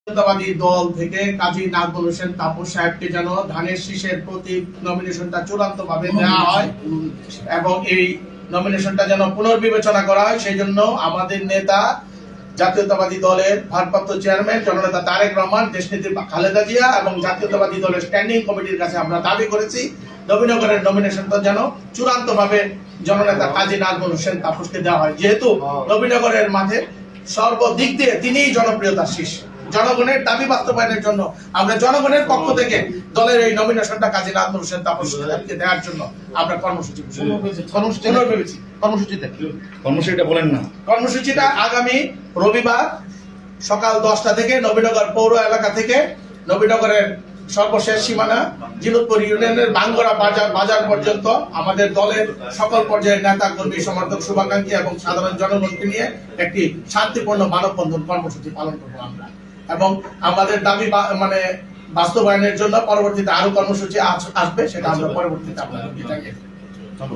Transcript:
জাতীয়তাবাদী দল থেকে কাজী নাজমুল হোসেন তাপস সাহেবকে যেন ধানের শীষের প্রতীক নমিনেশনটা চূড়ান্ত ভাবে দেওয়া হয় এবং এই নমিনেশনটা যেন পুনর্বিবেচনা করা হয়। সেই জন্য আমাদের নেতা জাতীয়তাবাদী দলের ভারপ্রাপ্ত চেয়ারম্যান জননেতা তারেক রহমান, দেশনেত্রী খালেদা জিয়া এবং জাতীয়তাবাদী দলের স্ট্যান্ডিং কমিটির কাছে আমরা দাবি করেছি নবীনগরের নমিনেশনটা যেন চূড়ান্ত ভাবে জননেতা কাজী নাজমুল হোসেন তাপসকে দেওয়া হয়, যেহেতু নবীনগরের মাঠে সর্বদিক দিয়ে তিনিই জনপ্রিয়তার শীর্ষ। জনগণের দাবি বাস্তবায়নের জন্য আমরা জনগণের পক্ষ থেকে দলের এই নমিনেশনটা কাজী নাজমুল হোসেন তাপসকে দেওয়ার জন্য আমরা কর্মসূচিটা বলেন না। কর্মসূচিটা আগামী রবিবার সকাল 10টা থেকে নবীনগর পৌর এলাকা থেকে নবীনগরের সর্বশেষ সীমানা জিনুদপুর ইউনিয়নের বাঙ্গরা বাজার পর্যন্ত আমাদের দলের সকল পর্যায়ের নেতা কর্মী, সমর্থক, শুভাকাঙ্ক্ষী এবং সাধারণ জনগণকে নিয়ে একটি শান্তিপূর্ণ মানববন্ধন কর্মসূচি পালন করবো আমরা। এবং আমাদের দাবি বাস্তবায়নের জন্য পরবর্তীতে আরো কর্মসূচি আসবে, সেটা আমরা পরবর্তীতে আপনাদের জানিয়ে দেব।